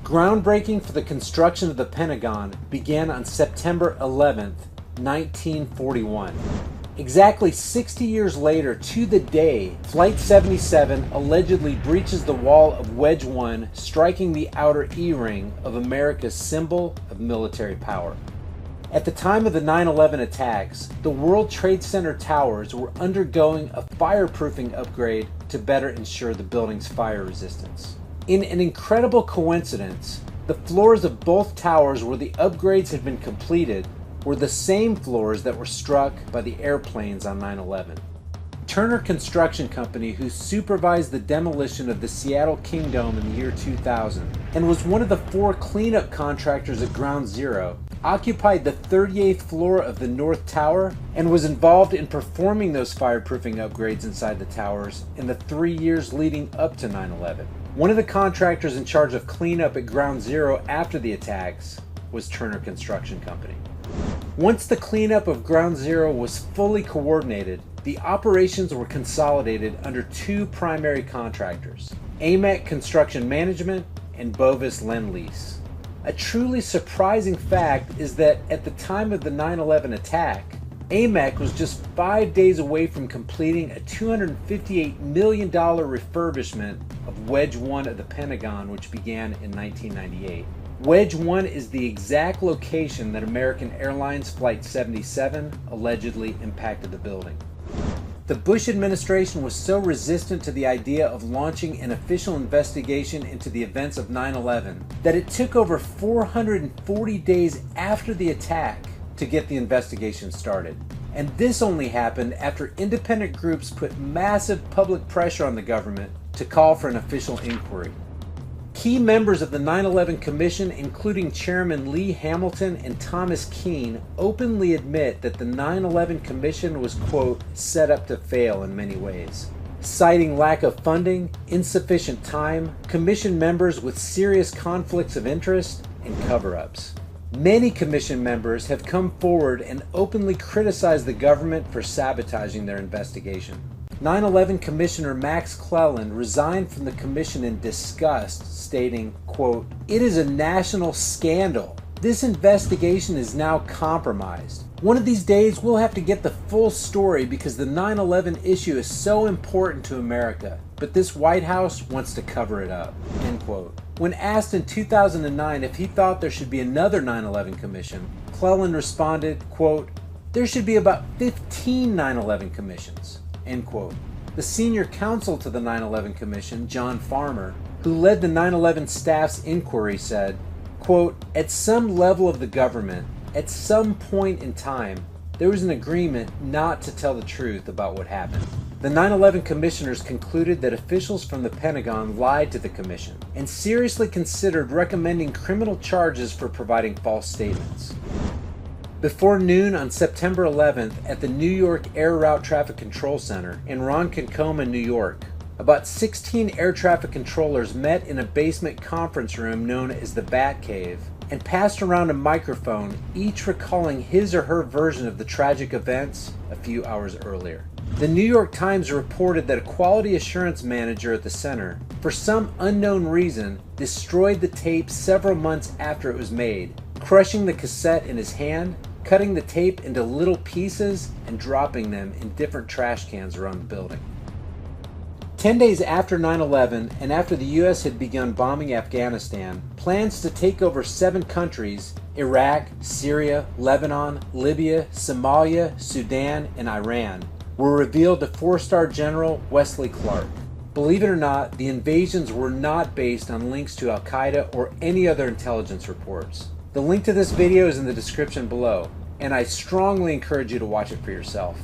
Groundbreaking for the construction of the Pentagon began on September 11, 1941. Exactly 60 years later to the day, Flight 77 allegedly breaches the wall of Wedge 1, striking the outer E-ring of America's symbol of military power. At the time of the 9/11 attacks, the World Trade Center towers were undergoing a fireproofing upgrade to better ensure the building's fire resistance. In an incredible coincidence, the floors of both towers where the upgrades had been completed were the same floors that were struck by the airplanes on 9/11. Turner Construction Company, who supervised the demolition of the Seattle Kingdome in the year 2000 and was one of the 4 cleanup contractors at Ground Zero, occupied the 38th floor of the North Tower and was involved in performing those fireproofing upgrades inside the towers in the 3 years leading up to 9/11. One of the contractors in charge of cleanup at Ground Zero after the attacks was Turner Construction Company. Once the cleanup of Ground Zero was fully coordinated, the operations were consolidated under 2 primary contractors, AMEC Construction Management and Bovis Lend-Lease. A truly surprising fact is that at the time of the 9/11 attack, AMEC was just 5 days away from completing a $258 million refurbishment of Wedge 1 of the Pentagon, which began in 1998. Wedge 1 is the exact location that American Airlines Flight 77 allegedly impacted the building. The Bush administration was so resistant to the idea of launching an official investigation into the events of 9/11 that it took over 440 days after the attack to get the investigation started. And this only happened after independent groups put massive public pressure on the government to call for an official inquiry. Key members of the 9/11 Commission, including Chairman Lee Hamilton and Thomas Keane, openly admit that the 9/11 Commission was, quote, set up to fail in many ways, citing lack of funding, insufficient time, Commission members with serious conflicts of interest, and cover-ups. Many Commission members have come forward and openly criticized the government for sabotaging their investigation. 9/11 Commissioner Max Cleland resigned from the commission in disgust, stating, quote, "It is a national scandal. This investigation is now compromised. One of these days we'll have to get the full story because the 9/11 issue is so important to America, but this White House wants to cover it up," end quote. When asked in 2009 if he thought there should be another 9/11 commission, Cleland responded, quote, "There should be about 15 9/11 commissions," end quote. The senior counsel to the 9/11 Commission, John Farmer, who led the 9/11 staff's inquiry, said, quote, "At some level of the government, at some point in time, there was an agreement not to tell the truth about what happened." The 9/11 commissioners concluded that officials from the Pentagon lied to the commission and seriously considered recommending criminal charges for providing false statements. Before noon on September 11th at the New York Air Route Traffic Control Center in Ronkonkoma, New York, about 16 air traffic controllers met in a basement conference room known as the Bat Cave and passed around a microphone, each recalling his or her version of the tragic events a few hours earlier. The New York Times reported that a quality assurance manager at the center, for some unknown reason, destroyed the tape several months after it was made, crushing the cassette in his hand, cutting the tape into little pieces, and dropping them in different trash cans around the building. 10 days after 9/11 and after the U.S. had begun bombing Afghanistan, plans to take over 7 countries, Iraq, Syria, Lebanon, Libya, Somalia, Sudan, and Iran, were revealed to 4-star General Wesley Clark. Believe it or not, the invasions were not based on links to Al-Qaeda or any other intelligence reports. The link to this video is in the description below, and I strongly encourage you to watch it for yourself.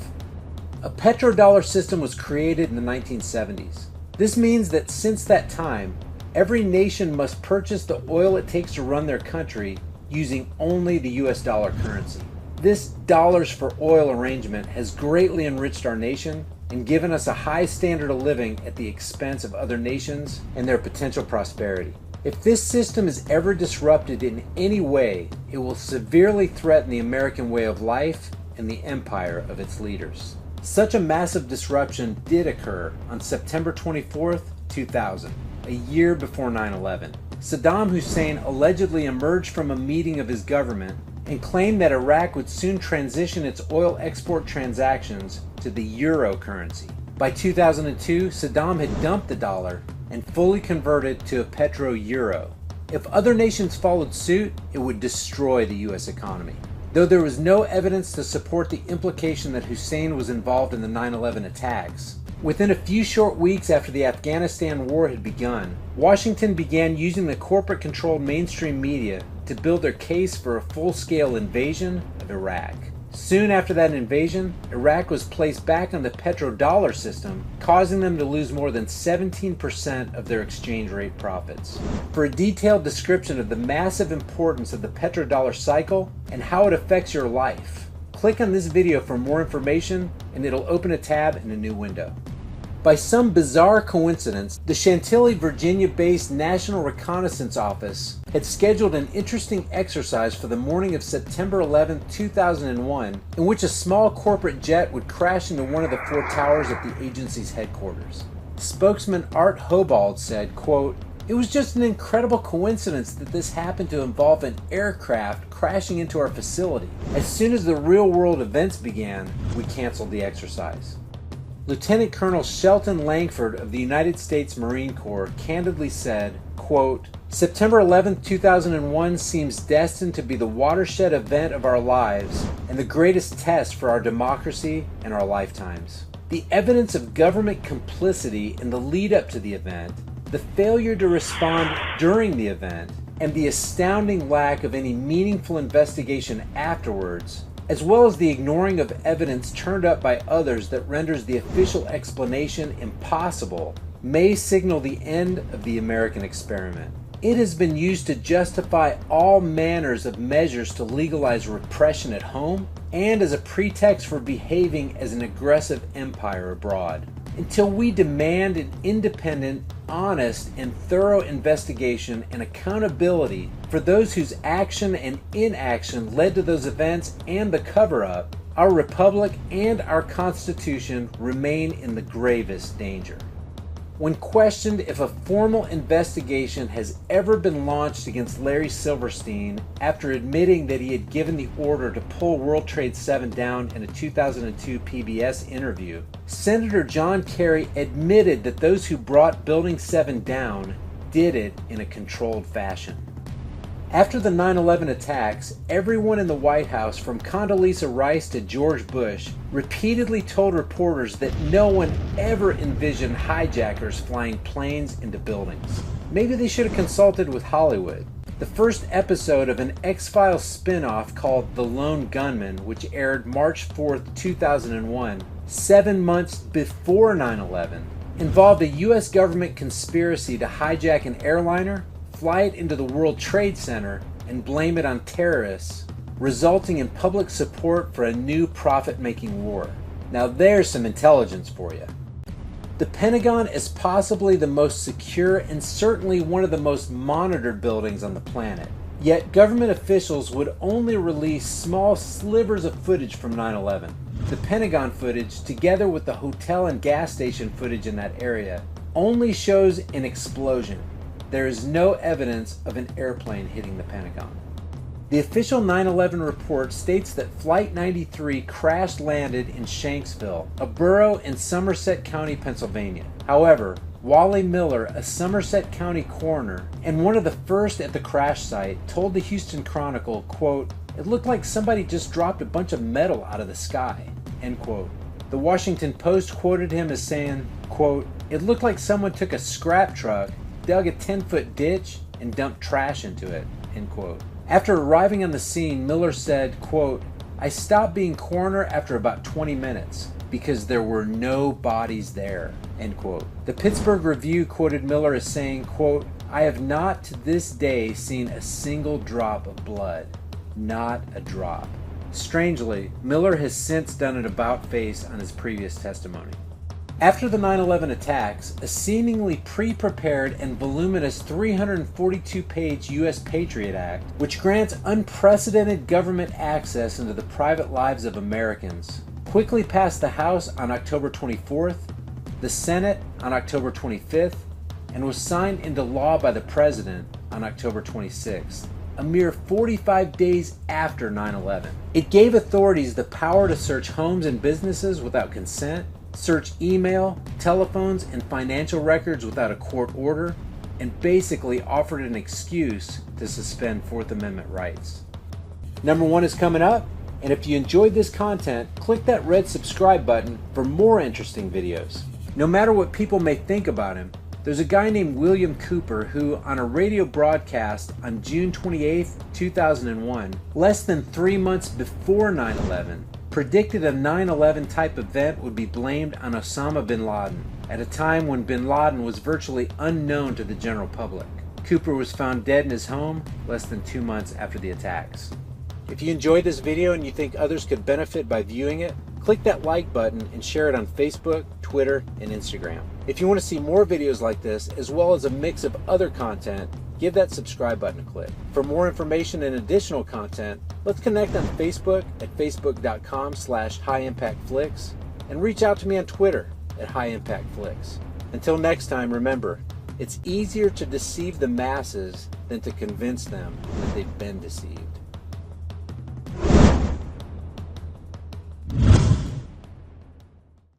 A petrodollar system was created in the 1970s. This means that since that time, every nation must purchase the oil it takes to run their country using only the US dollar currency. This dollars for oil arrangement has greatly enriched our nation and given us a high standard of living at the expense of other nations and their potential prosperity. If this system is ever disrupted in any way, it will severely threaten the American way of life and the empire of its leaders. Such a massive disruption did occur on September 24th, 2000, a year before 9/11. Saddam Hussein allegedly emerged from a meeting of his government and claimed that Iraq would soon transition its oil export transactions to the euro currency. By 2002, Saddam had dumped the dollar and fully converted to a petro-euro. If other nations followed suit, it would destroy the U.S. economy. Though there was no evidence to support the implication that Hussein was involved in the 9/11 attacks, within a few short weeks after the Afghanistan war had begun, Washington began using the corporate-controlled mainstream media to build their case for a full-scale invasion of Iraq. Soon after that invasion, Iraq was placed back on the petrodollar system, causing them to lose more than 17% of their exchange rate profits. For a detailed description of the massive importance of the petrodollar cycle and how it affects your life, click on this video for more information and it'll open a tab in a new window. By some bizarre coincidence, the Chantilly, Virginia-based National Reconnaissance Office had scheduled an interesting exercise for the morning of September 11, 2001, in which a small corporate jet would crash into one of the four towers at the agency's headquarters. Spokesman Art Hobald said, quote, "It was just an incredible coincidence that this happened to involve an aircraft crashing into our facility. As soon as the real-world events began, we canceled the exercise." Lieutenant Colonel Shelton Langford of the United States Marine Corps candidly said, quote, "September 11, 2001 seems destined to be the watershed event of our lives and the greatest test for our democracy and our lifetimes. The evidence of government complicity in the lead up to the event, the failure to respond during the event, and the astounding lack of any meaningful investigation afterwards, as well as the ignoring of evidence turned up by others that renders the official explanation impossible, may signal the end of the American experiment. It has been used to justify all manners of measures to legalize repression at home and as a pretext for behaving as an aggressive empire abroad. Until we demand an independent, honest, and thorough investigation and accountability for those whose action and inaction led to those events and the cover-up, our republic and our Constitution remain in the gravest danger. When questioned if a formal investigation has ever been launched against Larry Silverstein after admitting that he had given the order to pull World Trade 7 down in a 2002 PBS interview, Senator John Kerry admitted that those who brought Building 7 down did it in a controlled fashion. After the 9/11 attacks, everyone in the White House, from Condoleezza Rice to George Bush, repeatedly told reporters that no one ever envisioned hijackers flying planes into buildings. Maybe they should have consulted with Hollywood. The first episode of an X-Files spin-off called The Lone Gunman, which aired March 4th, 2001, 7 months before 9/11, involved a U.S. government conspiracy to hijack an airliner, fly it into the World Trade Center, and blame it on terrorists, resulting in public support for a new profit-making war. Now there's some intelligence for you. The Pentagon is possibly the most secure and certainly one of the most monitored buildings on the planet. Yet government officials would only release small slivers of footage from 9/11. The Pentagon footage, together with the hotel and gas station footage in that area, only shows an explosion. There is no evidence of an airplane hitting the Pentagon. The official 9/11 report states that Flight 93 crash-landed in Shanksville, a borough in Somerset County, Pennsylvania. However, Wally Miller, a Somerset County coroner and one of the first at the crash site, told the Houston Chronicle, quote, "It looked like somebody just dropped a bunch of metal out of the sky," end quote. The Washington Post quoted him as saying, quote, "It looked like someone took a scrap truck, dug a 10-foot ditch, and dumped trash into it," end quote. After arriving on the scene, Miller said, quote, "I stopped being coroner after about 20 minutes because there were no bodies there," end quote. The Pittsburgh Review quoted Miller as saying, quote, "I have not to this day seen a single drop of blood. Not a drop." Strangely, Miller has since done an about-face on his previous testimony. After the 9/11 attacks, a seemingly pre-prepared and voluminous 342-page U.S. Patriot Act, which grants unprecedented government access into the private lives of Americans, quickly passed the House on October 24th, the Senate on October 25th, and was signed into law by the President on October 26th, a mere 45 days after 9/11. It gave authorities the power to search homes and businesses without consent, search email, telephones, and financial records without a court order, and basically offered an excuse to suspend Fourth Amendment rights. Number 1 is coming up, and if you enjoyed this content, click that red subscribe button for more interesting videos. No matter what people may think about him, there's a guy named William Cooper who, on a radio broadcast on June 28, 2001, less than 3 months before 9/11, predicted a 9/11 type event would be blamed on Osama bin Laden, at a time when bin Laden was virtually unknown to the general public. Cooper was found dead in his home less than 2 months after the attacks. If you enjoyed this video and you think others could benefit by viewing it, click that like button and share it on Facebook, Twitter, and Instagram. If you want to see more videos like this, as well as a mix of other content, give that subscribe button a click. For more information and additional content, let's connect on Facebook at facebook.com/highimpactflix and reach out to me on Twitter at highimpactflix. Until next time, remember, it's easier to deceive the masses than to convince them that they've been deceived.